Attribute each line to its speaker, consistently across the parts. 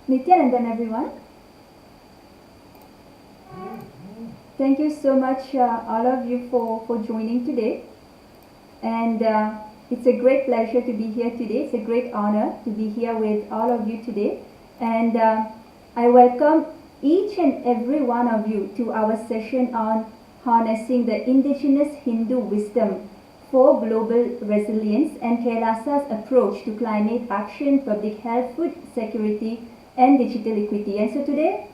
Speaker 1: Nithyanandam, everyone. Thank you so much, all of you, for joining today. And it's a great pleasure to be here today. It's a great honor to be here with all of you today. And I welcome each and every one of you to our session on harnessing the indigenous Hindu wisdom for global resilience and KAILASA's approach to climate action, public health, food security, and digital equity. And so today,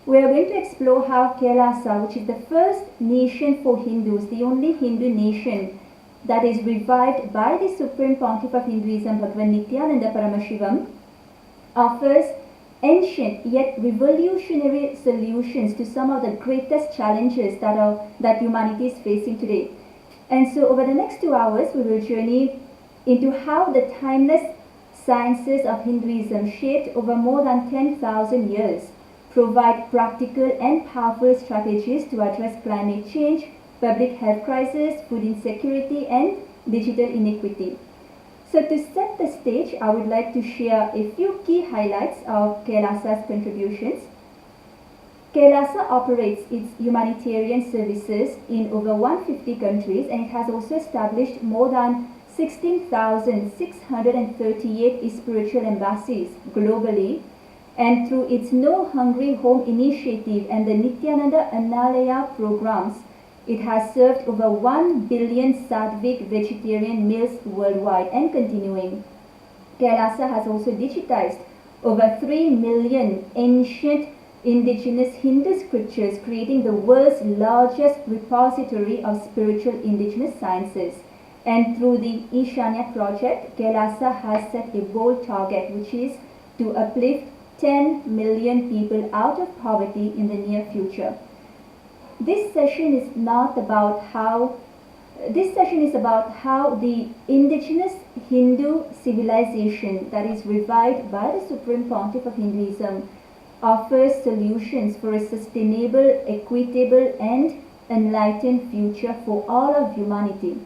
Speaker 1: we are going to explore how KAILASA, which is the first nation for Hindus, the only Hindu nation that is revived by the Supreme Pontiff of Hinduism, Bhagavan Nithyananda Paramashivam, offers ancient yet revolutionary solutions to some of the greatest challenges that humanity is facing today. And so over the next 2 hours, we will journey into how the timeless sciences of Hinduism, shaped over more than 10,000 years, provide practical and powerful strategies to address climate change, public health crisis, food insecurity, and digital inequity. So to set the stage, I would like to share a few key highlights of KAILASA's contributions. KAILASA operates its humanitarian services in over 150 countries, and it has also established more than 16,638 spiritual embassies globally. And through its No Hungry Home initiative and the Nityananda Annalaya programs, it has served over 1 billion Sattvic vegetarian meals worldwide and continuing. KAILASA has also digitized over 3 million ancient indigenous Hindu scriptures, creating the world's largest repository of spiritual indigenous sciences. And through the Ishanya project, KAILASA has set a bold target, which is to uplift 10 million people out of poverty in the near future. This session is about how the indigenous Hindu civilization that is revived by the Supreme Pontiff of Hinduism offers solutions for a sustainable, equitable, and enlightened future for all of humanity.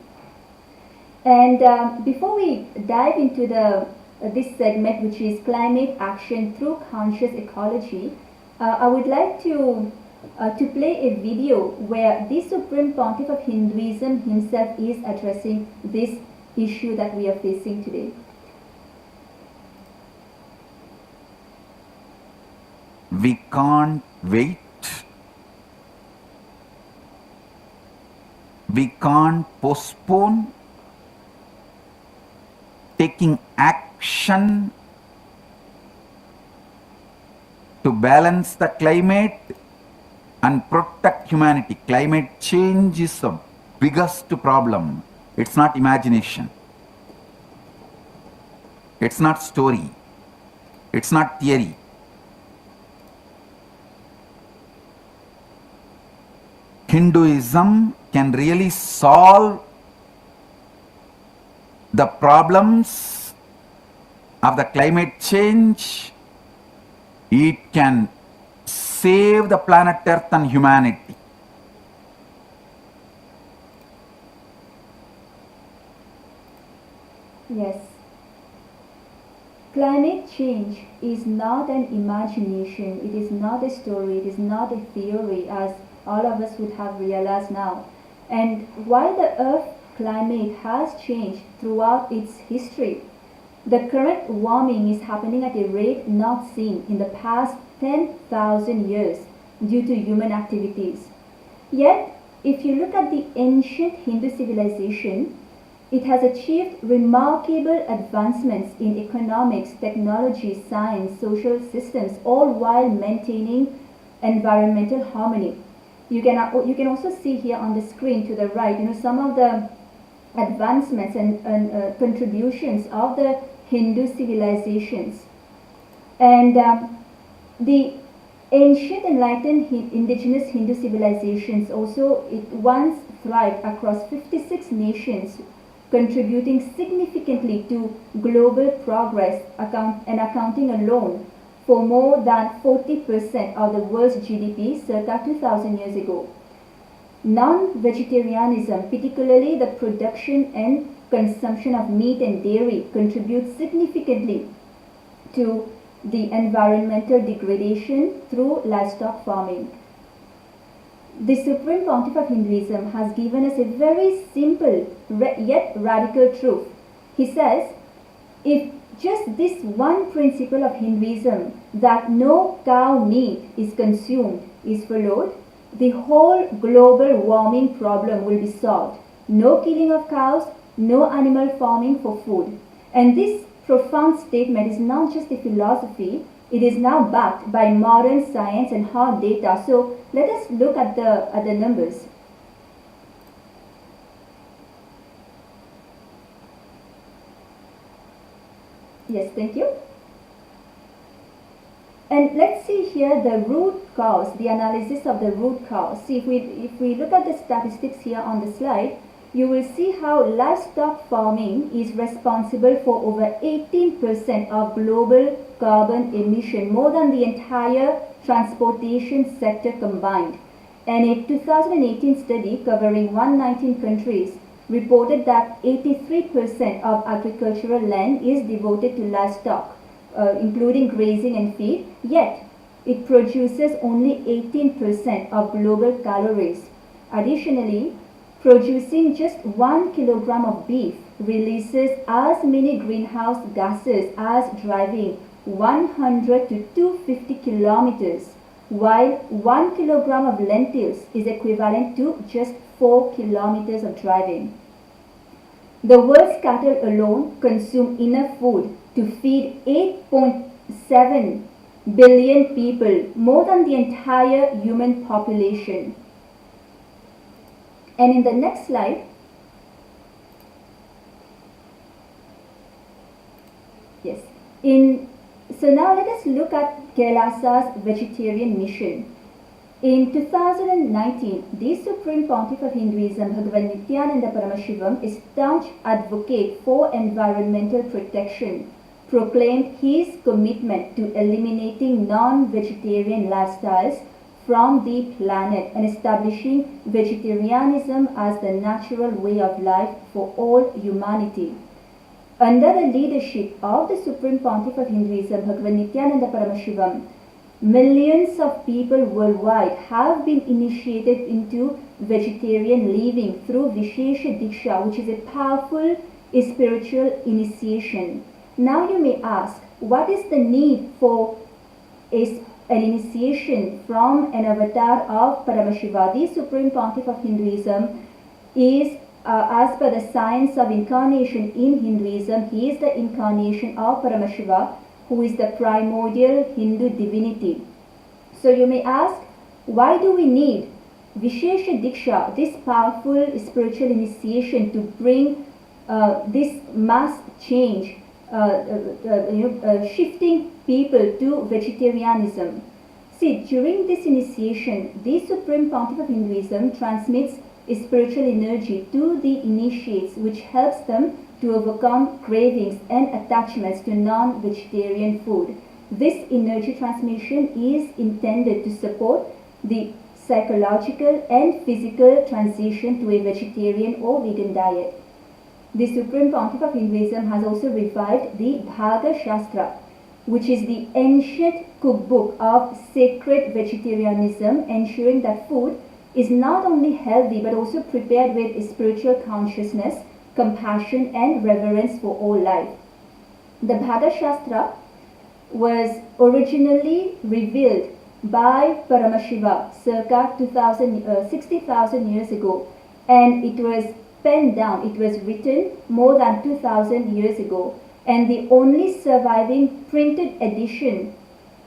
Speaker 1: And before we dive into this segment, which is climate action through conscious ecology, I would like to play a video where the Supreme Pontiff of Hinduism himself is addressing this issue that we are facing today.
Speaker 2: We can't wait. We can't postpone taking action to balance the climate and protect humanity. Climate change is the biggest problem. It's not imagination. It's not story. It's not theory. Hinduism can really solve the problems of the climate change. It can save the planet Earth and humanity.
Speaker 1: Yes. Climate change is not an imagination, it is not a story, it is not a theory, as all of us would have realized now. And while the Earth climate has changed throughout its history, the current warming is happening at a rate not seen in the past 10,000 years due to human activities. Yet, if you look at the ancient Hindu civilization, it has achieved remarkable advancements in economics, technology, science, social systems, all while maintaining environmental harmony. You can also see here on the screen to the right, some of the advancements and contributions of the Hindu civilizations. And the ancient enlightened indigenous Hindu civilizations also once thrived across 56 nations, contributing significantly to global progress and accounting alone for more than 40% of the world's GDP circa 2,000 years ago. Non-vegetarianism, particularly the production and consumption of meat and dairy, contributes significantly to the environmental degradation through livestock farming. The Supreme Pontiff of Hinduism has given us a very simple yet radical truth. He says, if just this one principle of Hinduism, that no cow meat is consumed, is followed, the whole global warming problem will be solved. No killing of cows, no animal farming for food. And this profound statement is not just a philosophy, it is now backed by modern science and hard data. So let us look at the numbers. Yes, thank you. And let's see here the root cause, the analysis of the root cause. See, if we look at the statistics here on the slide, you will see how livestock farming is responsible for over 18% of global carbon emission, more than the entire transportation sector combined. And a 2018 study covering 119 countries reported that 83% of agricultural land is devoted to livestock, including grazing and feed, yet it produces only 18% of global calories. Additionally, producing just 1 kilogram of beef releases as many greenhouse gases as driving 100 to 250 kilometers, while 1 kilogram of lentils is equivalent to just 4 kilometers of driving. The world's cattle alone consume enough food to feed 8.7 billion people, more than the entire human population. And in the next slide, yes, so now let us look at KAILASA's vegetarian mission. In 2019, the Supreme Pontiff of Hinduism, Bhagavan Nithyananda Paramashivam, a staunch advocate for environmental protection, proclaimed his commitment to eliminating non-vegetarian lifestyles from the planet and establishing vegetarianism as the natural way of life for all humanity. Under the leadership of the Supreme Pontiff of Hinduism, Bhagavan Nithyananda Paramashivam, millions of people worldwide have been initiated into vegetarian living through Vishesha Diksha, which is a powerful spiritual initiation. Now you may ask, what is the need for an initiation from an avatar of Paramashiva? The Supreme Pontiff of Hinduism is, as per the science of incarnation in Hinduism, he is the incarnation of Paramashiva, who is the primordial Hindu divinity. So you may ask, why do we need Vishesha Diksha, this powerful spiritual initiation, to bring this mass change, shifting people to vegetarianism? See, during this initiation, the Supreme Pontiff of Hinduism transmits spiritual energy to the initiates, which helps them to overcome cravings and attachments to non-vegetarian food. This energy transmission is intended to support the psychological and physical transition to a vegetarian or vegan diet. The Supreme Pontiff of Hinduism has also revived the Bhaga Shastra, which is the ancient cookbook of sacred vegetarianism, ensuring that food is not only healthy but also prepared with spiritual consciousness, compassion and reverence for all life. The Bhaga Shastra was originally revealed by Paramashiva circa 60,000 years ago, and it was penned down, it was written more than 2,000 years ago, and the only surviving printed edition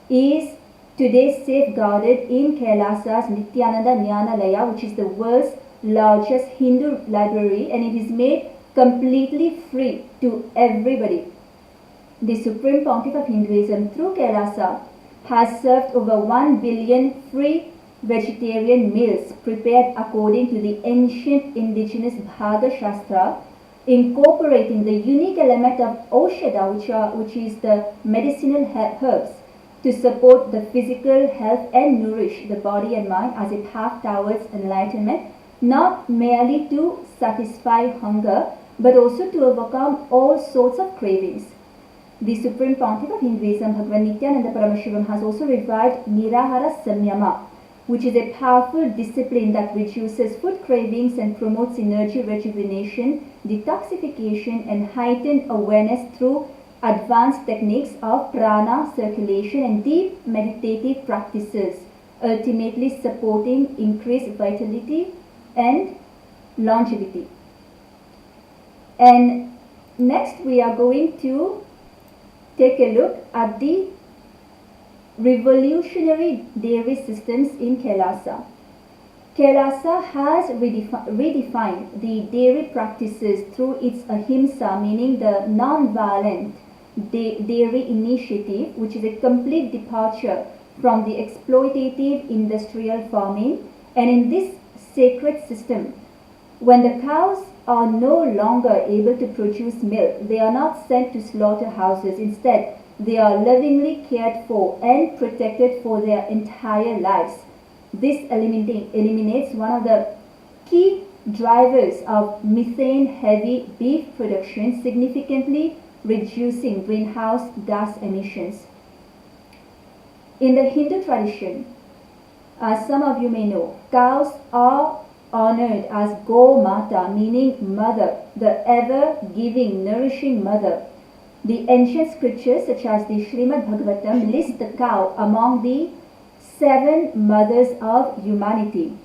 Speaker 1: is today safeguarded in Kailasa's Nithyananda Jnanalaya, which is the world's largest Hindu library, and it is made completely free to everybody. The Supreme Pontiff of Hinduism, through Kailasa, has served over 1 billion free vegetarian meals prepared according to the ancient indigenous Bhaga Shastra, incorporating the unique element of Aushadha, which is the medicinal herbs, to support the physical health and nourish the body and mind as a path towards enlightenment, not merely to satisfy hunger, but also to overcome all sorts of cravings. The Supreme Pontiff of Hinduism, Bhagavan Nithyananda Paramashivam, has also revived Nirahara Samyama, which is a powerful discipline that reduces food cravings and promotes energy rejuvenation, detoxification, and heightened awareness through advanced techniques of prana circulation and deep meditative practices, ultimately supporting increased vitality and longevity. And next we are going to take a look at the revolutionary dairy systems in KAILASA. KAILASA has redefined the dairy practices through its ahimsa, meaning the non-violent dairy initiative, which is a complete departure from the exploitative industrial farming. And in this sacred system, when the cows are no longer able to produce milk, they are not sent to slaughterhouses. Instead, they are lovingly cared for and protected for their entire lives. This eliminates one of the key drivers of methane-heavy beef production, significantly reducing greenhouse gas emissions. In the Hindu tradition, as some of you may know, cows are honored as Go Mata, meaning mother, the ever-giving, nourishing mother. The ancient scriptures such as the Srimad Bhagavatam list the cow among the 7 mothers of humanity.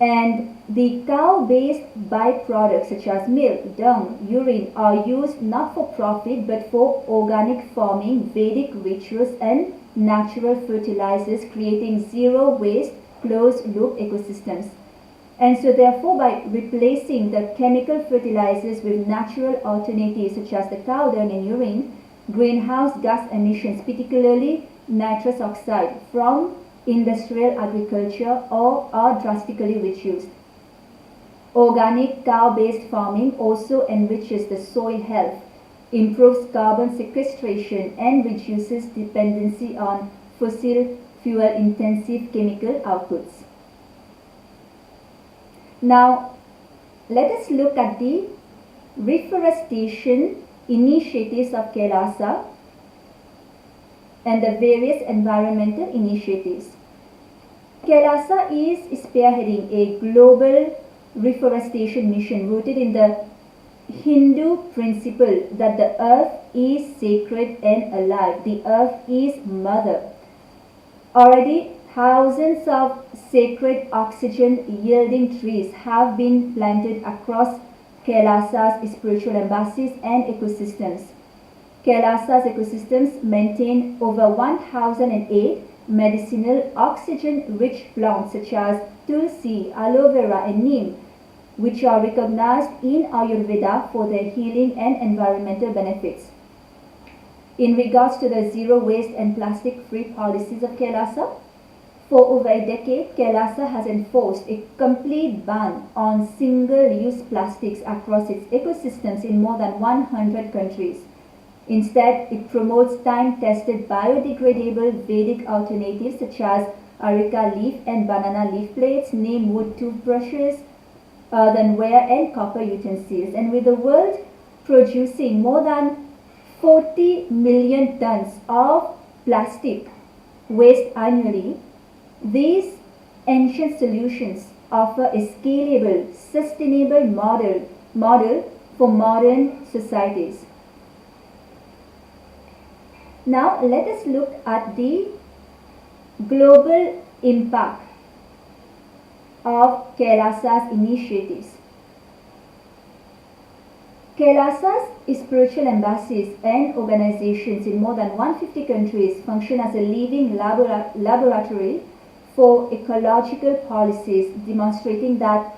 Speaker 1: And the cow-based byproducts such as milk, dung, urine are used not for profit but for organic farming, Vedic rituals and natural fertilizers, creating zero waste, closed-loop ecosystems. And so therefore, by replacing the chemical fertilizers with natural alternatives such as the cow dung and urine, greenhouse gas emissions, particularly nitrous oxide from industrial agriculture, are drastically reduced. Organic cow-based farming also enriches the soil health, improves carbon sequestration, and reduces dependency on fossil fuel-intensive chemical outputs. Now, let us look at the reforestation initiatives of KAILASA and the various environmental initiatives. KAILASA is spearheading a global reforestation mission rooted in the Hindu principle that the earth is sacred and alive. The earth is mother. Already, thousands of sacred oxygen-yielding trees have been planted across KAILASA's spiritual embassies and ecosystems. KAILASA's ecosystems maintain over 1,008 medicinal oxygen-rich plants such as tulsi, aloe vera, and neem, which are recognized in Ayurveda for their healing and environmental benefits. In regards to the zero waste and plastic-free policies of KAILASA, for over a decade, KAILASA has enforced a complete ban on single-use plastics across its ecosystems in more than 100 countries. Instead, it promotes time-tested biodegradable Vedic alternatives such as areca leaf and banana leaf plates, neem wood toothbrushes, earthenware and copper utensils. And with the world producing more than 40 million tons of plastic waste annually, these ancient solutions offer a scalable, sustainable model for modern societies. Now let us look at the global impact of KAILASA's initiatives. KAILASA's spiritual embassies and organizations in more than 150 countries function as a living laboratory for ecological policies, demonstrating that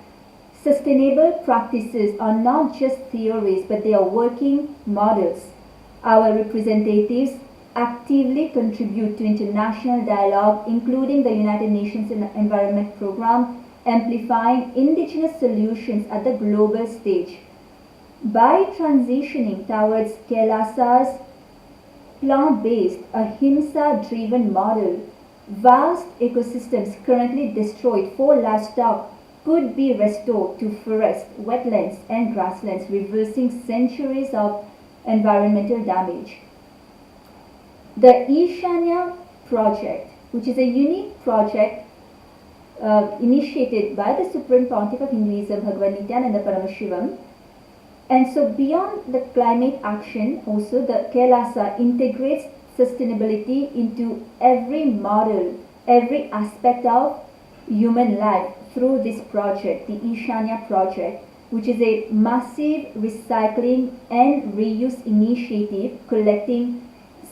Speaker 1: sustainable practices are not just theories but they are working models. Our representatives actively contribute to international dialogue, including the United Nations Environment Programme, amplifying indigenous solutions at the global stage. By transitioning towards KAILASA's plant-based, ahimsa-driven model, vast ecosystems currently destroyed for livestock could be restored to forests, wetlands, and grasslands, reversing centuries of environmental damage. The Ishanya project, which is a unique project initiated by the Supreme Pontiff of Hinduism, Bhagavan Nithyananda Paramashivam. And so beyond the climate action, also the KAILASA integrates sustainability into every model, every aspect of human life through this project, the Ishanya project, which is a massive recycling and reuse initiative collecting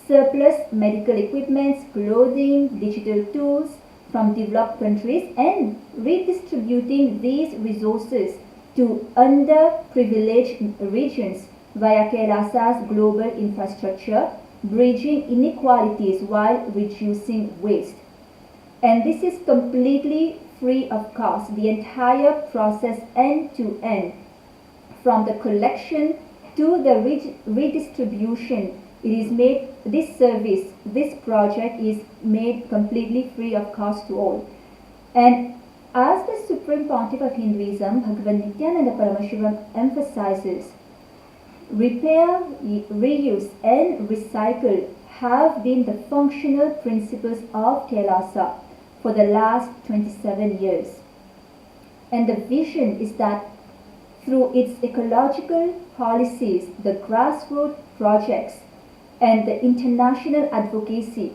Speaker 1: surplus medical equipments, clothing, digital tools from developed countries and redistributing these resources to underprivileged regions via KAILASA's global infrastructure, bridging inequalities while reducing waste. And this is completely free of cost. The entire process end to end, from the collection to the redistribution, it is made, this service, this project is made completely free of cost to all. And as the Supreme Pontiff of Hinduism, Bhagavan Nithyananda Paramashivam emphasizes, repair, reuse and recycle have been the functional principles of KAILASA for the last 27 years. And the vision is that through its ecological policies, the grassroots projects, and the international advocacy,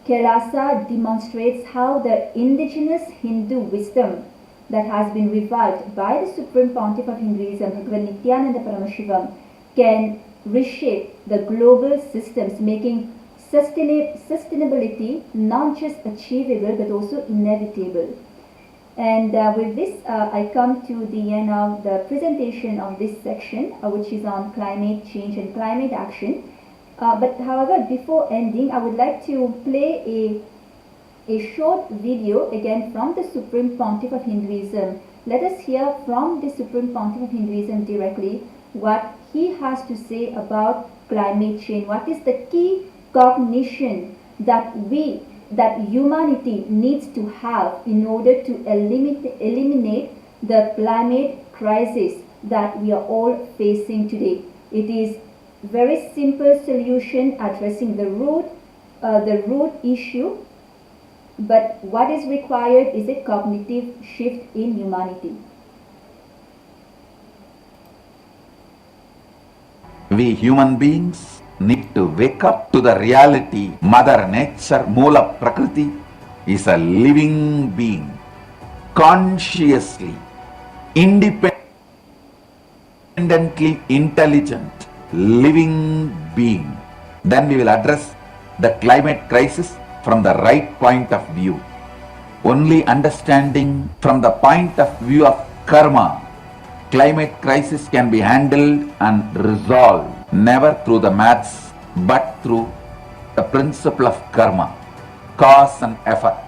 Speaker 1: KAILASA demonstrates how the indigenous Hindu wisdom that has been revived by the Supreme Pontiff of Hinduism, Bhagavan Nithyananda Paramashivam, can reshape the global systems, making sustainability not just achievable but also inevitable. And with this, I come to the end of the presentation of this section, which is on climate change and climate action. But however, before ending, I would like to play a short video again from the Supreme Pontiff of Hinduism. Let us hear from the Supreme Pontiff of Hinduism directly what he has to say about climate change. What is the key cognition that humanity needs to have in order to eliminate the climate crisis that we are all facing today. It is very simple solution addressing the root issue, but what is required is a cognitive shift in humanity.
Speaker 2: We human beings need to wake up to the reality. Mother Nature, Moola Prakriti, is a living being, consciously, independently intelligent, living being. Then we will address the climate crisis from the right point of view. Only understanding from the point of view of karma, climate crisis can be handled and resolved, never through the maths, but through the principle of karma, cause and effect.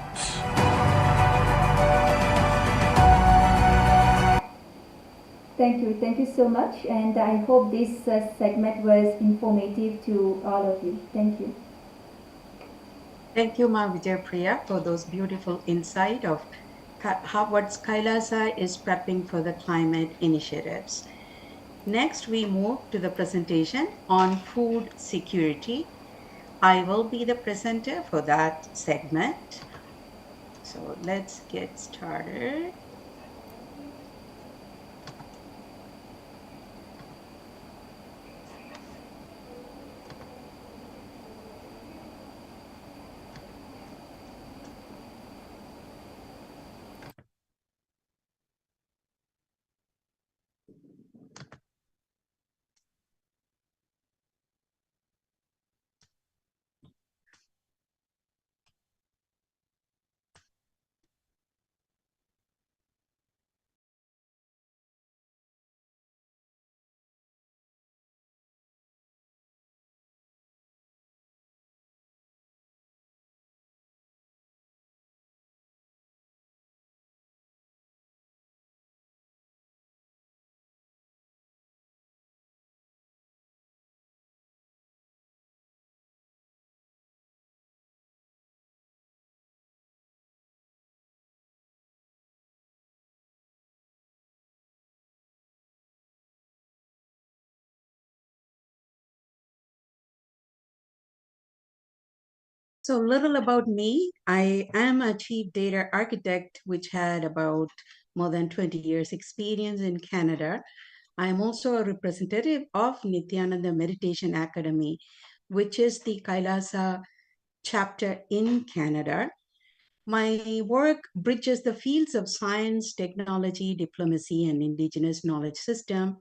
Speaker 1: Thank you so much, and I hope this segment was informative to all of you. Thank you.
Speaker 3: Thank you, Ma Vijaypriya, for those beautiful insight of how what Kailasa is prepping for the climate initiatives. Next, we move to the presentation on food security. I will be the presenter for that segment. So let's get started. So, little about me. I am a chief data architect, which had about more than 20 years' experience in Canada. I am also a representative of Nithyananda Meditation Academy, which is the Kailasa chapter in Canada. My work bridges the fields of science, technology, diplomacy, and indigenous knowledge system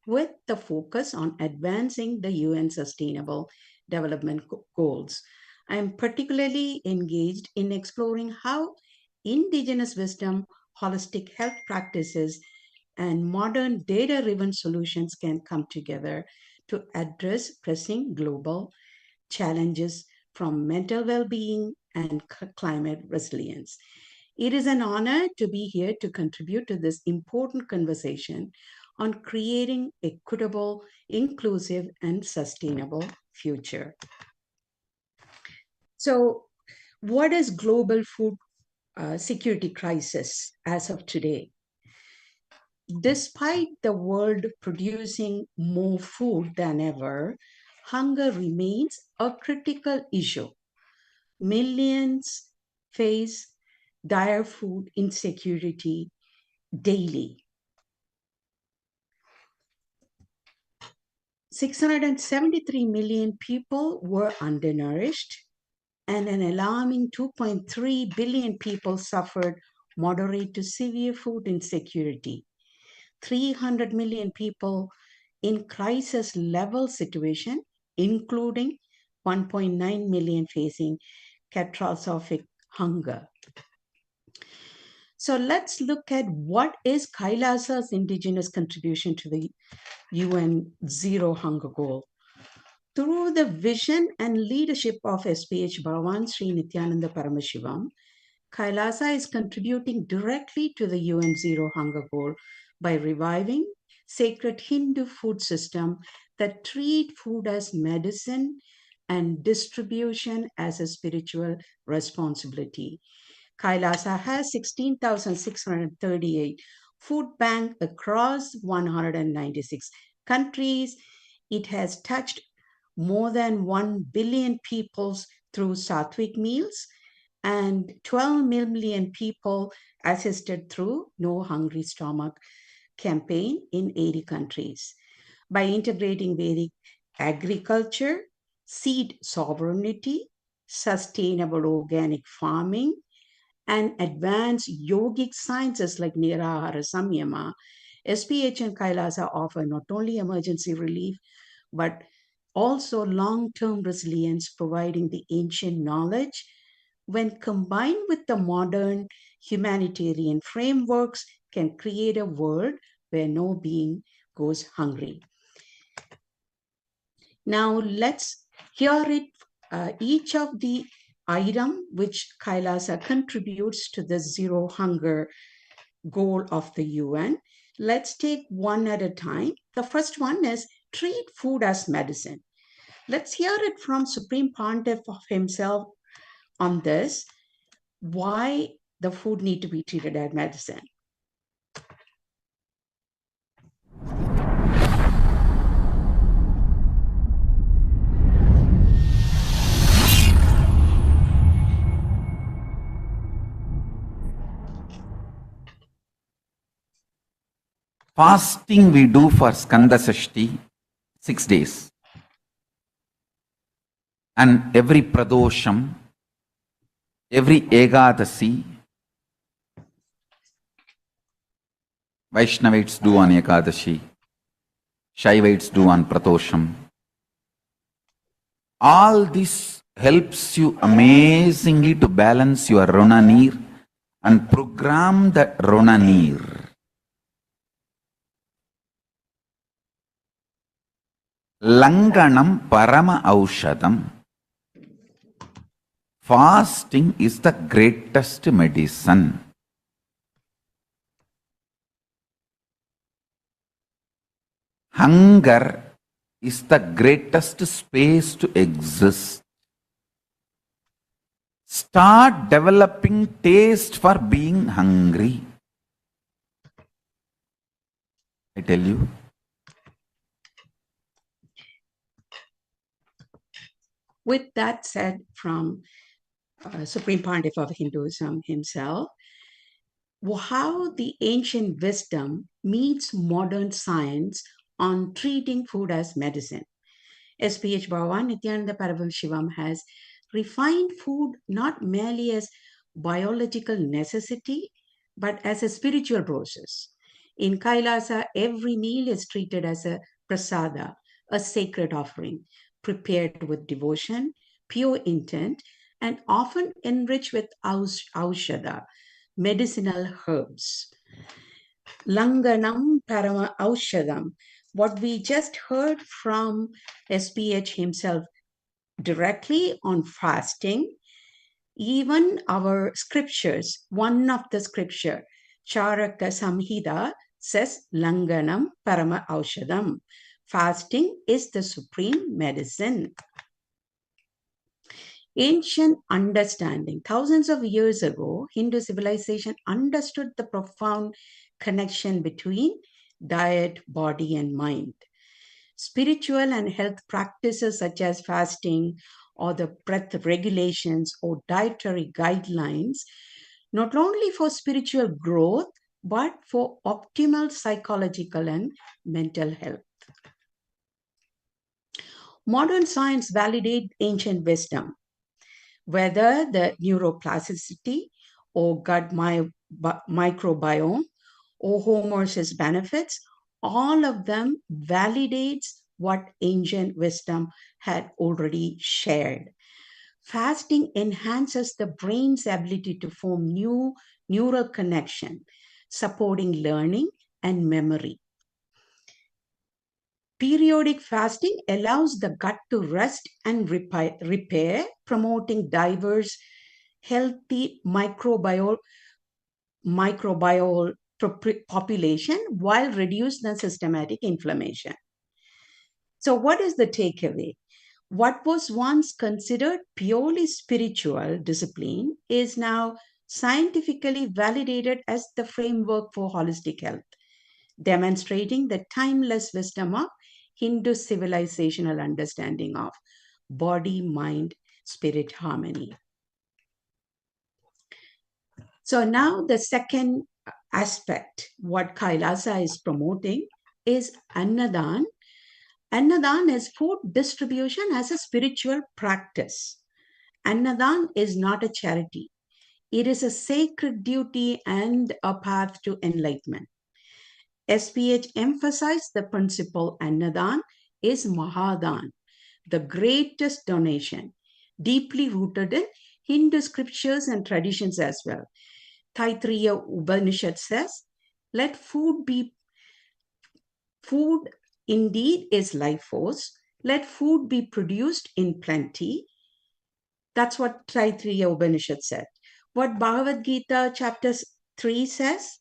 Speaker 3: with the focus on advancing the UN Sustainable Development Goals. I am particularly engaged in exploring how indigenous wisdom, holistic health practices, and modern data driven solutions can come together to address pressing global challenges from mental well being and climate resilience. It is an honor to be here to contribute to this important conversation on creating equitable, inclusive, and sustainable future. So, what is global food security crisis as of today? Despite the world producing more food than ever, hunger remains a critical issue. Millions face dire food insecurity daily. 673 million people were undernourished, and an alarming 2.3 billion people suffered moderate to severe food insecurity. 300 million people in crisis level situation, including 1.9 million facing catastrophic hunger. So let's look at what is Kailasa's indigenous contribution to the UN Zero Hunger Goal. Through the vision and leadership of SPH Bhagavan Sri Nithyananda Paramashivam, Kailasa is contributing directly to the UN Zero Hunger Goal by reviving sacred Hindu food system that treat food as medicine and distribution as a spiritual responsibility. Kailasa has 16,638 food bank across 196 countries. It has touched more than 1 billion people through Sattvic meals and 12 million people assisted through No Hungry Stomach campaign in 80 countries. By integrating Vedic agriculture, seed sovereignty, sustainable organic farming, and advanced yogic sciences like Nirahara Samyama, SPH and Kailasa offer not only emergency relief, but also long-term resilience, providing the ancient knowledge when combined with the modern humanitarian frameworks can create a world where no being goes hungry. Now let's hear it, each of the item which Kailasa contributes to the zero hunger goal of the UN. Let's take one at a time. The first one is treat food as medicine. Let's hear it from Supreme Pontiff of himself on this, why the food need to be treated as medicine.
Speaker 2: Fasting we do for Skanda Sashti, 6 days. And every Pradosham, every Ekadasi, Vaishnavites do on Ekadashi, Shaivites do on Pradosham. All this helps you amazingly to balance your Ronanir and program the Ronanir. Langanam Parama Aushadam. Fasting is the greatest medicine. Hunger is the greatest space to exist. Start developing taste for being hungry. I tell you.
Speaker 3: With that said, from Supreme Pontiff of Hinduism himself, how the ancient wisdom meets modern science on treating food as medicine. SPH Bhagavan Nithyananda Paramashivam has refined food not merely as biological necessity, but as a spiritual process. In Kailasa, every meal is treated as a prasada, a sacred offering, prepared with devotion, pure intent, and often enriched with aushada, medicinal herbs. Langanam Parama Aushadam. What we just heard from SPH himself directly on fasting, even our scriptures, one of the scripture, Charaka Samhita, says Langanam Parama Aushadam. Fasting is the supreme medicine. Ancient understanding. Thousands of years ago, Hindu civilization understood the profound connection between diet, body, and mind. Spiritual and health practices such as fasting or the breath regulations or dietary guidelines, not only for spiritual growth, but for optimal psychological and mental health. Modern science validates ancient wisdom, whether the neuroplasticity or gut microbiome or homeostasis benefits, all of them validates what ancient wisdom had already shared. Fasting enhances the brain's ability to form new neural connection, supporting learning and memory. Periodic fasting allows the gut to rest and repair, promoting diverse, healthy microbial population while reducing the systematic inflammation. So what is the takeaway? What was once considered purely spiritual discipline is now scientifically validated as the framework for holistic health, demonstrating the timeless wisdom of Hindu civilizational understanding of body, mind, spirit harmony. So now the second aspect, what Kailasa is promoting, is Annadan. Annadan is food distribution as a spiritual practice. Annadan is not a charity. It is a sacred duty and a path to enlightenment. SPH emphasized the principle Annadan is Mahadan, the greatest donation, deeply rooted in Hindu scriptures and traditions as well. Taittiriya Upanishad says, let food indeed is life force. Let food be produced in plenty. That's what Taittiriya Upanishad said. What Bhagavad Gita chapter 3 says,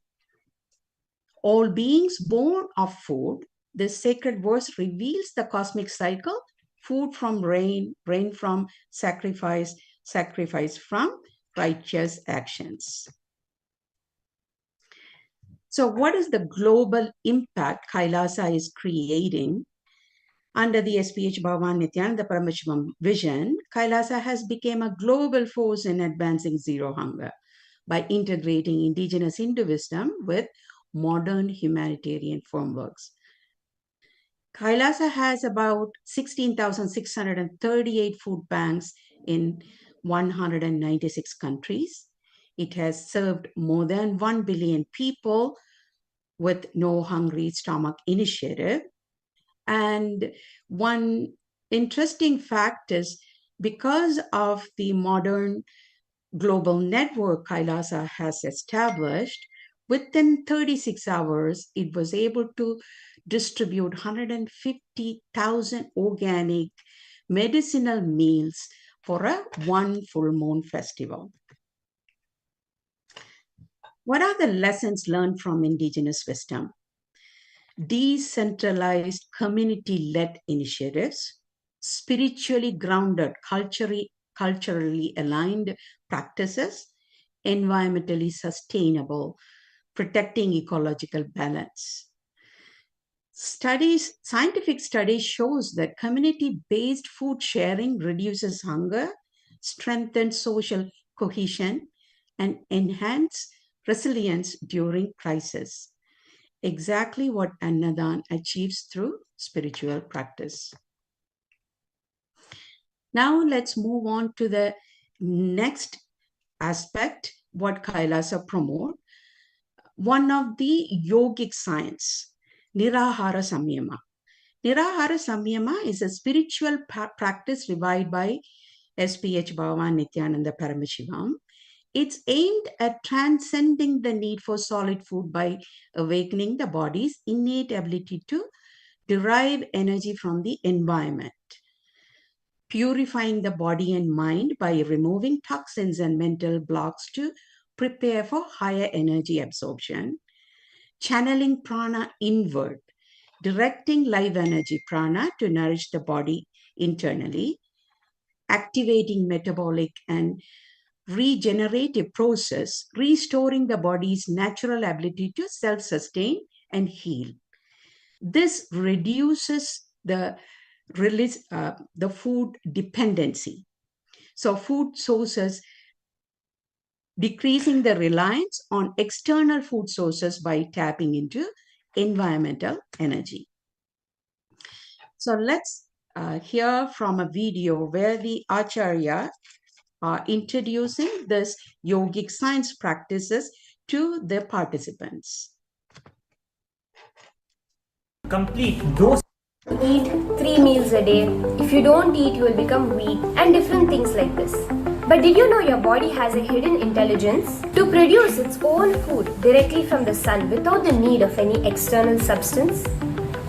Speaker 3: all beings born of food. This sacred verse reveals the cosmic cycle: food from rain, rain from sacrifice, sacrifice from righteous actions. So what is the global impact Kailasa is creating? Under the SPH Bhagavan Nithyananda Paramashivam vision, Kailasa has become a global force in advancing zero hunger by integrating indigenous Hinduism with modern humanitarian frameworks. Kailasa has about 16,638 food banks in 196 countries. It has served more than 1 billion people with No Hungry Stomach initiative. And one interesting fact is, because of the modern global network Kailasa has established, within 36 hours, it was able to distribute 150,000 organic medicinal meals for a one full moon festival. What are the lessons learned from indigenous wisdom? Decentralized, community-led initiatives, spiritually grounded, culturally aligned practices, environmentally sustainable, protecting ecological balance. Scientific studies shows that community-based food sharing reduces hunger, strengthen social cohesion, and enhance resilience during crisis. Exactly what Annadan achieves through spiritual practice. Now let's move on to the next aspect, what Kailasa promote. One of the yogic science, Nirahara Samyama. Nirahara Samyama is a spiritual practice revived by SPH Bhagavan Nithyananda Paramashivam. It's aimed at transcending the need for solid food by awakening the body's innate ability to derive energy from the environment, purifying the body and mind by removing toxins and mental blocks to prepare for higher energy absorption, channeling prana inward, directing life energy prana to nourish the body internally, activating metabolic and regenerative process, restoring the body's natural ability to self-sustain and heal. This reduces the food dependency. So food sources, decreasing the reliance on external food sources by tapping into environmental energy. So let's hear from a video where the Acharya are introducing this yogic science practices to the participants.
Speaker 4: Complete those.
Speaker 5: Eat 3 meals a day. If you don't eat, you will become weak, and different things like this. But did you know your body has a hidden intelligence to produce its own food directly from the sun without the need of any external substance?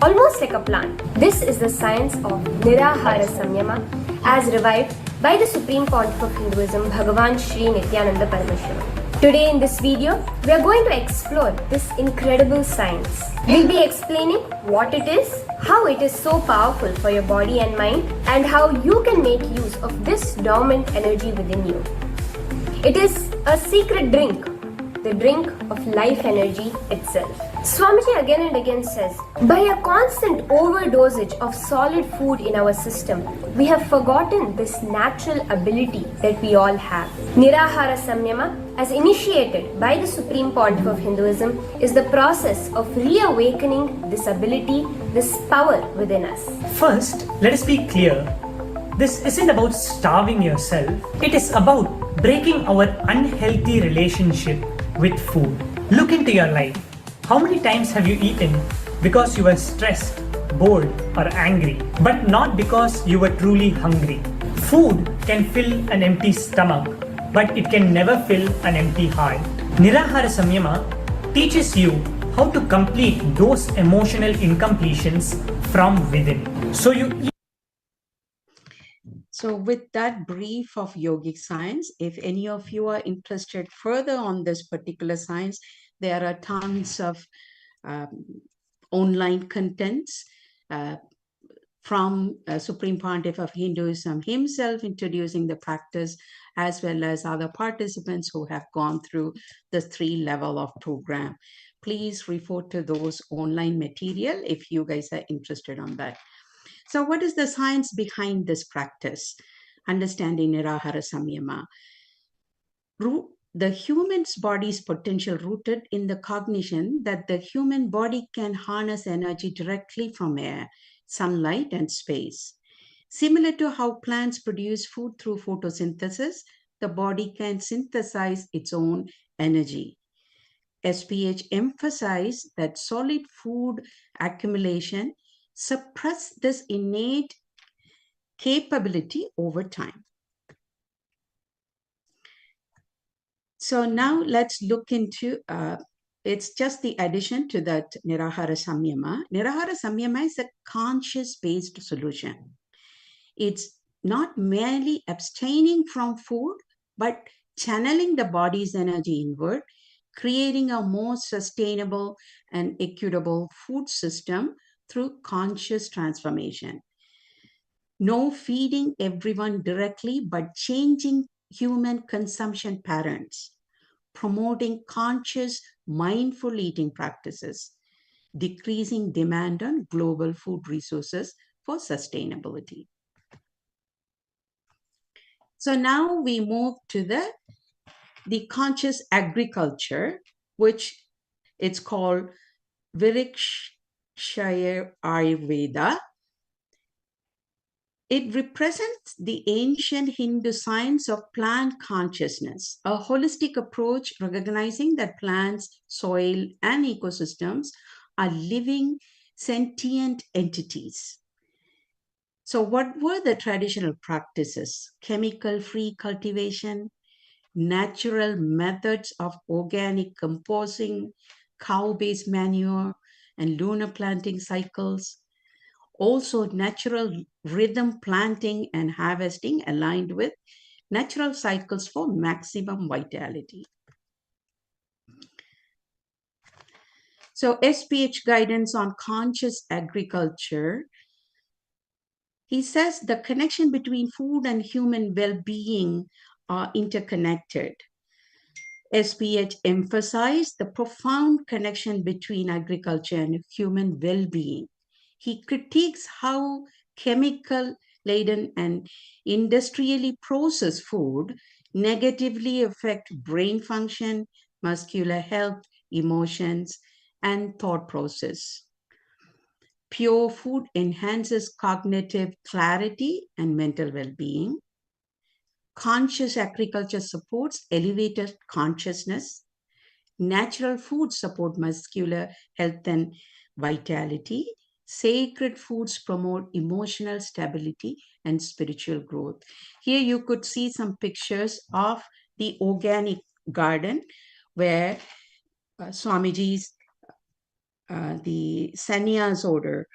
Speaker 5: Almost like a plant. This is the science of Nirahara Samyama as revived by the Supreme Pontiff of Hinduism, Bhagavan Nithyananda Paramashivam. Today in this video, we are going to explore this incredible science. We'll be explaining what it is, how it is so powerful for your body and mind, and how you can make use of this dormant energy within you. It is a secret drink, the drink of life energy itself. Swamiji again and again says, by a constant overdosage of solid food in our system, we have forgotten this natural ability that we all have. Nirahara Samyama, as initiated by the Supreme Pontiff of Hinduism, is the process of reawakening this ability, this power within us.
Speaker 4: First, let us be clear. This isn't about starving yourself. It is about breaking our unhealthy relationship with food. Look into your life. How many times have you eaten because you were stressed, bored, or angry, but not because you were truly hungry? Food can fill an empty stomach, but it can never fill an empty heart. Nirahara Samyama teaches you how to complete those emotional incompletions from within.
Speaker 3: So with that brief of yogic science, if any of you are interested further on this particular science, there are tons of online contents from Supreme Pontiff of Hinduism himself introducing the practice, as well as other participants who have gone through the 3-level of program. Please refer to those online material if you guys are interested on that. So what is the science behind this practice? Understanding Nirahara Samyama. The human's body's potential rooted in the cognition that the human body can harness energy directly from air, sunlight, and space. Similar to how plants produce food through photosynthesis, the body can synthesize its own energy. SPH emphasized that solid food accumulation suppress this innate capability over time. So now let's look into, it's just the addition to that Nirahara Samyama. Nirahara Samyama is a conscious-based solution. It's not merely abstaining from food, but channeling the body's energy inward, creating a more sustainable and equitable food system through conscious transformation. No feeding everyone directly, but changing human consumption patterns, promoting conscious, mindful eating practices, decreasing demand on global food resources for sustainability. So now we move to the conscious agriculture, which it's called Virikshaya Ayurveda. It represents the ancient Hindu science of plant consciousness, a holistic approach recognizing that plants, soil, and ecosystems are living, sentient entities. So, what were the traditional practices? Chemical free cultivation, natural methods of organic composting, cow based manure, and lunar planting cycles. Also, natural rhythm planting and harvesting aligned with natural cycles for maximum vitality. So, SPH guidance on conscious agriculture. He says the connection between food and human well being are interconnected. SPH emphasized the profound connection between agriculture and human well being. He critiques how chemical laden and industrially processed food negatively affect brain function, muscular health, emotions, and thought process. Pure food enhances cognitive clarity and mental well being. Conscious agriculture supports elevated consciousness. Natural foods support muscular health and vitality. Sacred foods promote emotional stability and spiritual growth. Here you could see some pictures of the organic garden where Swamiji's, the sannyas order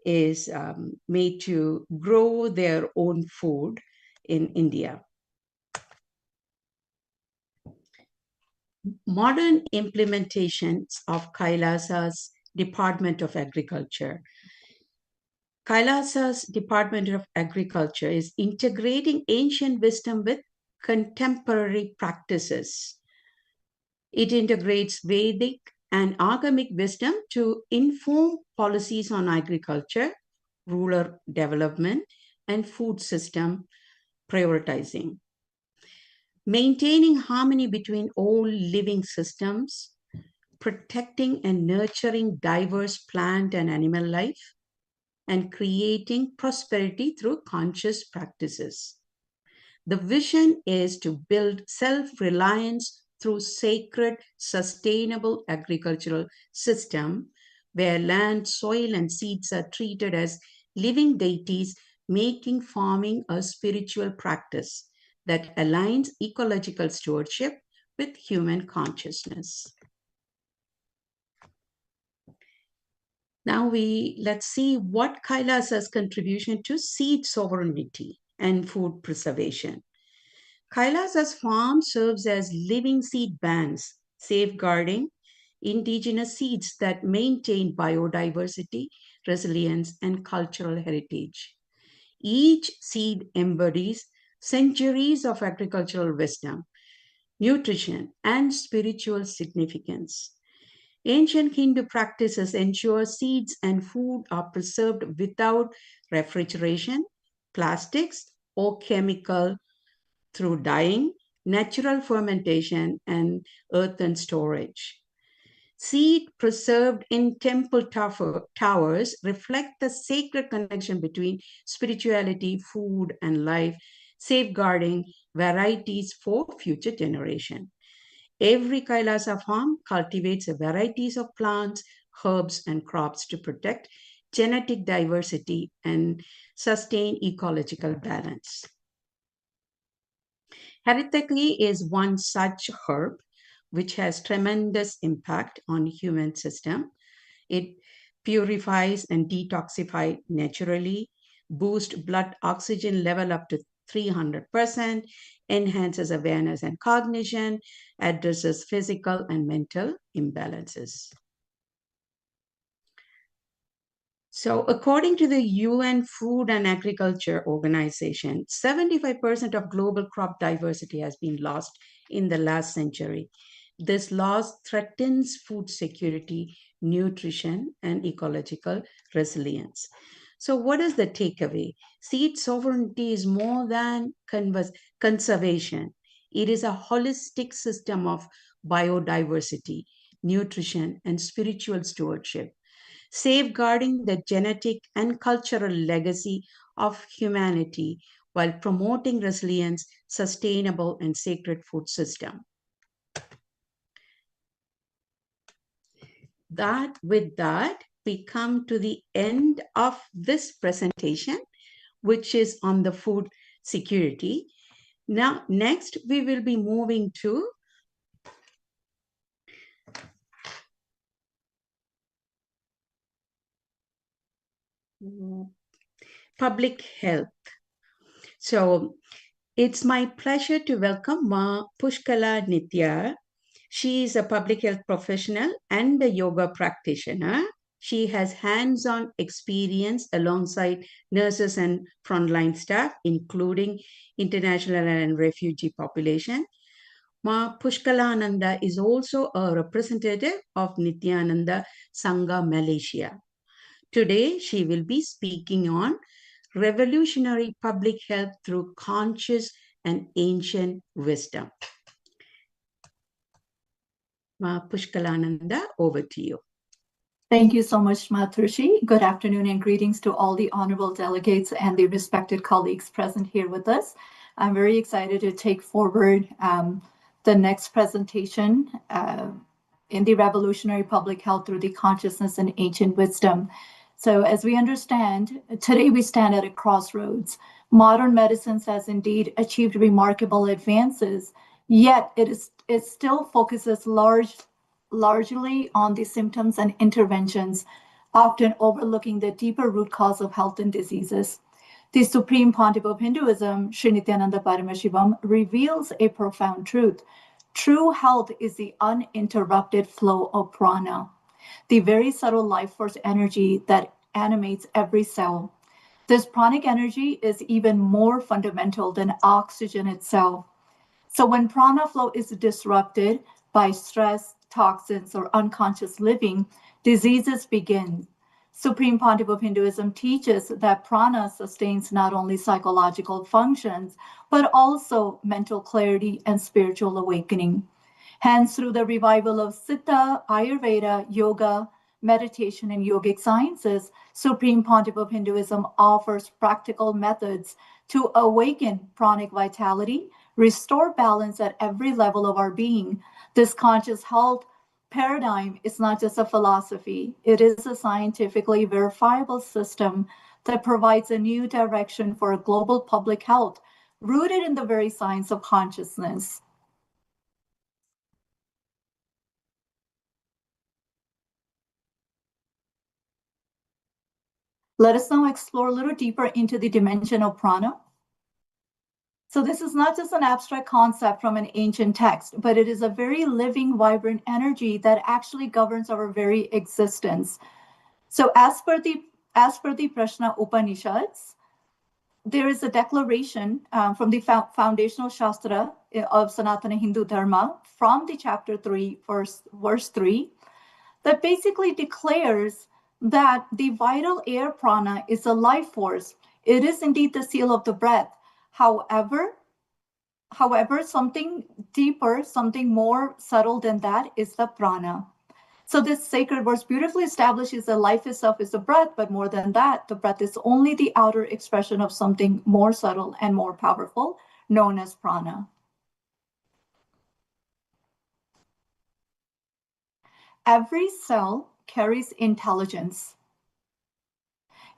Speaker 3: is made to grow their own food in India. Modern implementations of KAILASA's Department of Agriculture. KAILASA's Department of Agriculture is integrating ancient wisdom with contemporary practices. It integrates Vedic and agamic wisdom to inform policies on agriculture, rural development, and food system prioritizing. Maintaining harmony between all living systems, protecting and nurturing diverse plant and animal life, and creating prosperity through conscious practices. The vision is to build self-reliance through sacred, sustainable agricultural system where land, soil, and seeds are treated as living deities, making farming a spiritual practice that aligns ecological stewardship with human consciousness. Now let's see what Kailasa's contribution to seed sovereignty and food preservation. Kailasa's farm serves as living seed banks, safeguarding indigenous seeds that maintain biodiversity, resilience, and cultural heritage. Each seed embodies centuries of agricultural wisdom, nutrition, and spiritual significance. Ancient Hindu practices ensure seeds and food are preserved without refrigeration, plastics, or chemical through dyeing, natural fermentation, and earthen storage. Seed preserved in temple towers reflect the sacred connection between spirituality, food, and life, safeguarding varieties for future generation. Every Kailasa farm cultivates varieties of plants, herbs, and crops to protect genetic diversity and sustain ecological balance. Haritaki is one such herb which has tremendous impact on human system. It purifies and detoxifies naturally, boosts blood oxygen level up to 300%, enhances awareness and cognition, addresses physical and mental imbalances. So according to the UN Food and Agriculture Organization, 75% of global crop diversity has been lost in the last century. This loss threatens food security, nutrition, and ecological resilience. So what is the takeaway? Seed sovereignty is more than conservation. It is a holistic system of biodiversity, nutrition, and spiritual stewardship, safeguarding the genetic and cultural legacy of humanity while promoting resilience, sustainable, and sacred food system. With that, we come to the end of this presentation, which is on the food security. Now, next, we will be moving to public health. So, it's my pleasure to welcome Ma Pushkala Nithya. She is a public health professional and a yoga practitioner. She has hands-on experience alongside nurses and frontline staff, including international and refugee population. Ma Pushkalananda is also a representative of Nithyananda Sangha Malaysia. Today, she will be speaking on revolutionary public health through conscious and ancient wisdom. Ma Pushkalananda, over to you.
Speaker 6: Thank you so much, Matrushi. Good afternoon and greetings to all the honorable delegates and the respected colleagues present here with us. I'm very excited to take forward the next presentation in the revolutionary public health through the consciousness and ancient wisdom. So as we understand, today we stand at a crossroads. Modern medicine has indeed achieved remarkable advances, yet it still focuses largely on the symptoms and interventions, often overlooking the deeper root cause of health and diseases. The Supreme Pontiff of Hinduism, Sri Nithyananda Paramashivam, reveals a profound truth. True health is the uninterrupted flow of prana, the very subtle life force energy that animates every cell. This pranic energy is even more fundamental than oxygen itself. So when prana flow is disrupted by stress, toxins, or unconscious living, diseases begin. Supreme Pontiff of Hinduism teaches that prana sustains not only psychological functions, but also mental clarity and spiritual awakening. Hence, through the revival of Siddha, Ayurveda, yoga, meditation, and yogic sciences, Supreme Pontiff of Hinduism offers practical methods to awaken pranic vitality, restore balance at every level of our being. This conscious health paradigm is not just a philosophy, it is a scientifically verifiable system that provides a new direction for global public health, rooted in the very science of consciousness. Let us now explore a little deeper into the dimension of prana. So this is not just an abstract concept from an ancient text, but it is a very living, vibrant energy that actually governs our very existence. So as per the Prashna Upanishads, there is a declaration from the foundational Shastra of Sanatana Hindu Dharma from the chapter 3, verse 3, that basically declares that the vital air prana is a life force. It is indeed the seal of the breath. However, something deeper, something more subtle than that is the prana. So this sacred verse beautifully establishes that life itself is the breath, but more than that, the breath is only the outer expression of something more subtle and more powerful, known as prana. Every cell carries intelligence.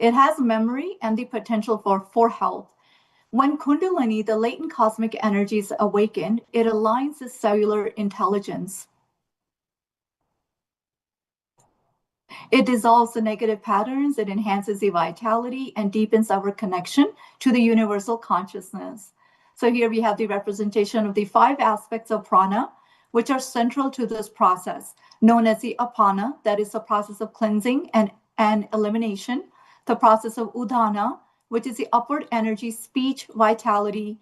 Speaker 6: It has memory and the potential for health. When Kundalini, the latent cosmic energy, is awakened, it aligns the cellular intelligence. It dissolves the negative patterns, it enhances the vitality, and deepens our connection to the universal consciousness. So here we have the representation of the 5 aspects of prana, which are central to this process, known as the apana, that is the process of cleansing and elimination, the process of udana, which is the upward energy, speech, vitality,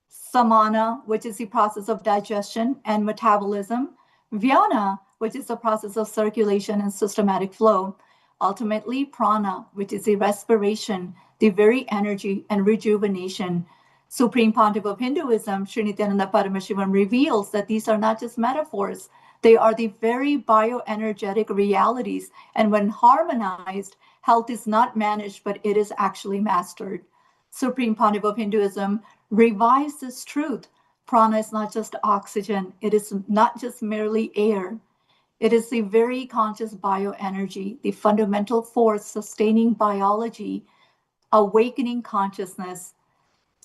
Speaker 6: samana, which is the process of digestion and metabolism, vyana, which is the process of circulation and systematic flow, ultimately prana, which is the respiration, the very energy and rejuvenation. Supreme Pontiff of Hinduism, Sri Nithyananda Paramashivam, reveals that these are not just metaphors, they are the very bioenergetic realities. And when harmonized, health is not managed, but it is actually mastered. Supreme Pontiff of Hinduism revives this truth. Prana is not just oxygen, it is not just merely air. It is the very conscious bioenergy, the fundamental force sustaining biology, awakening consciousness.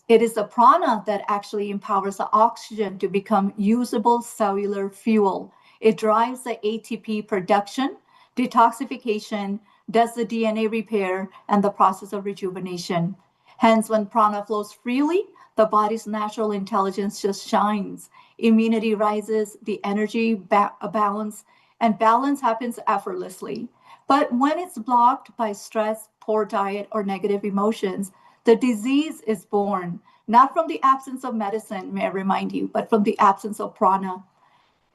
Speaker 6: It is the prana that actually empowers the oxygen to become usable cellular fuel. It drives the ATP production, detoxification, does the DNA repair, and the process of rejuvenation. Hence, when prana flows freely, the body's natural intelligence just shines. Immunity rises, the energy balance, and balance happens effortlessly. But when it's blocked by stress, poor diet, or negative emotions, the disease is born, not from the absence of medicine, may I remind you, but from the absence of prana.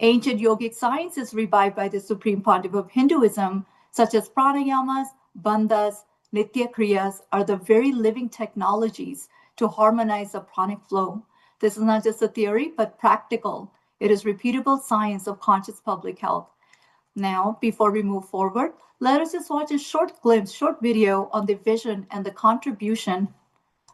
Speaker 6: Ancient yogic science is revived by the Supreme Pontiff of Hinduism, such as pranayamas, bandhas, nitya kriyas, are the very living technologies to harmonize the pranic flow. This is not just a theory, but practical. It is repeatable science of conscious public health. Now, before we move forward, let us just watch a short video on the vision and the contribution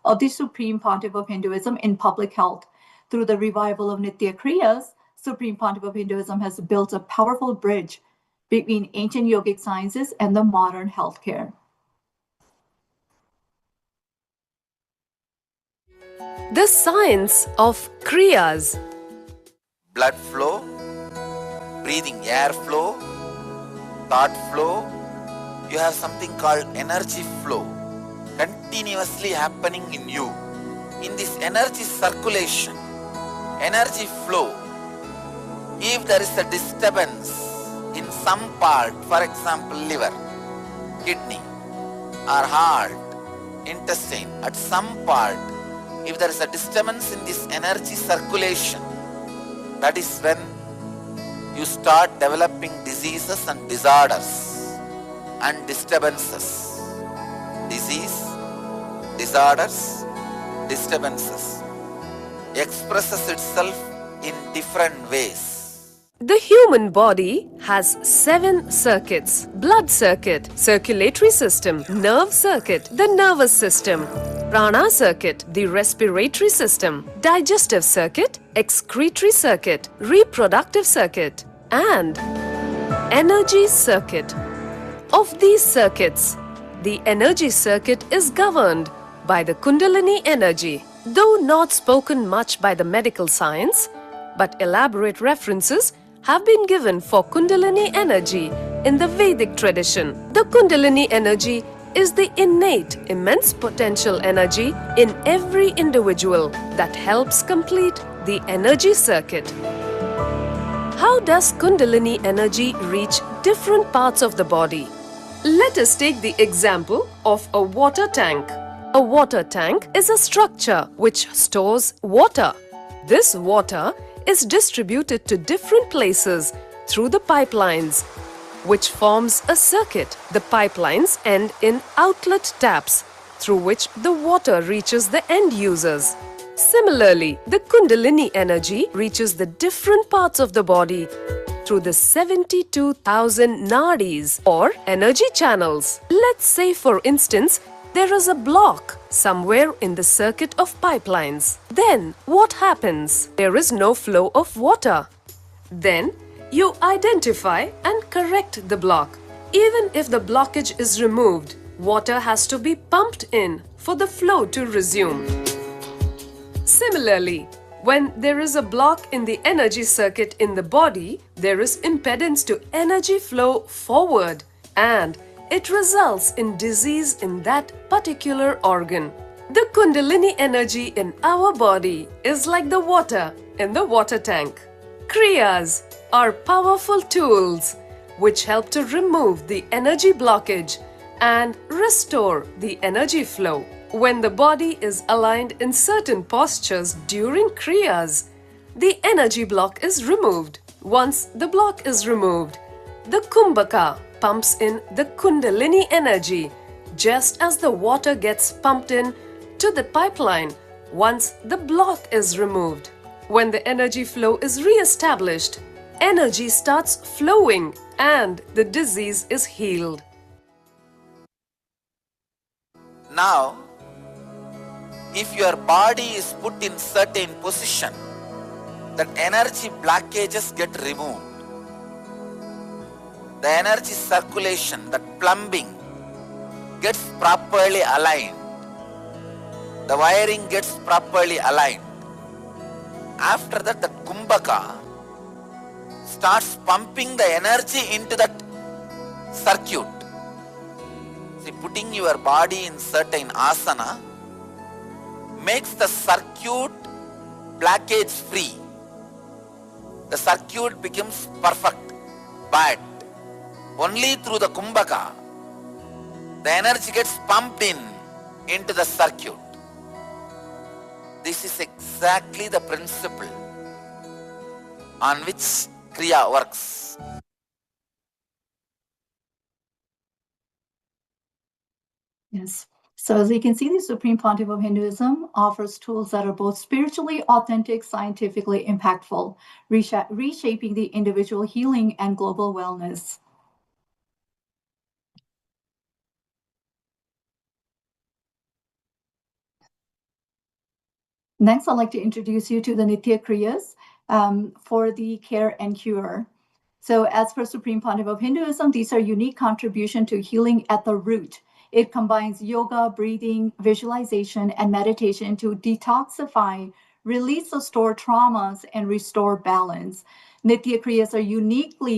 Speaker 6: of the Supreme Pontiff of Hinduism in public health. Through the revival of Nitya Kriyas, Supreme Pontiff of Hinduism has built a powerful bridge between ancient yogic sciences and the modern healthcare.
Speaker 7: The science of Kriyas.
Speaker 8: Blood flow, breathing air flow, thought flow. You have something called energy flow continuously happening in you. In this energy circulation, energy flow, if there is a disturbance in some part, for example liver, kidney or heart, intestine, at some part, if there is a disturbance in this energy circulation, that is when you start developing diseases and disorders and disturbances. Disease, disorders, disturbances expresses itself in different ways.
Speaker 7: The human body has 7 circuits: blood circuit, circulatory system, nerve circuit, the nervous system, prana circuit, the respiratory system, digestive circuit, excretory circuit, reproductive circuit, and energy circuit. Of these circuits, the energy circuit is governed by the Kundalini energy. Though not spoken much by the medical science, but elaborate references have been given for Kundalini energy in the Vedic tradition. The Kundalini energy is the innate, immense potential energy in every individual that helps complete the energy circuit. How does Kundalini energy reach different parts of the body? Let us take the example of a water tank. A water tank is a structure which stores water. This water is distributed to different places through the pipelines, which forms a circuit. The pipelines end in outlet taps through which the water reaches the end users. Similarly, the Kundalini energy reaches the different parts of the body through the 72,000 nadis or energy channels. Let's say, for instance, there is a block somewhere in the circuit of pipelines. Then what happens? There is no flow of water. Then you identify and correct the block. Even if the blockage is removed, water has to be pumped in for the flow to resume. Similarly, when there is a block in the energy circuit in the body, there is impedance to energy flow forward, and it results in disease in that particular organ. The Kundalini energy in our body is like the water in the water tank. Kriyas are powerful tools which help to remove the energy blockage and restore the energy flow. When the body is aligned in certain postures during Kriyas, the energy block is removed. Once the block is removed, The Kumbhaka pumps in the Kundalini energy, just as the water gets pumped in to the pipeline once the block is removed. When the energy flow is re-established, energy starts flowing and the disease is healed.
Speaker 8: Now, if your body is put in certain position, that energy blockages get removed. The energy circulation, that plumbing gets properly aligned. The wiring gets properly aligned. After that, the Kumbhaka starts pumping the energy into that circuit. See, putting your body in certain asana makes the circuit blockage free. The circuit becomes perfect. But only through the Kumbhaka, the energy gets pumped into the circuit. This is exactly the principle on which Kriya works.
Speaker 6: Yes. So as you can see, the Supreme Pontiff of Hinduism offers tools that are both spiritually authentic, scientifically impactful, reshaping the individual healing and global wellness. Next, I'd like to introduce you to the Nitya Kriyas for the care and cure. So as per Supreme Pontiff of Hinduism, these are unique contribution to healing at the root. It combines yoga, breathing, visualization, and meditation to detoxify, release the stored traumas, and restore balance. Nitya Kriyas are uniquely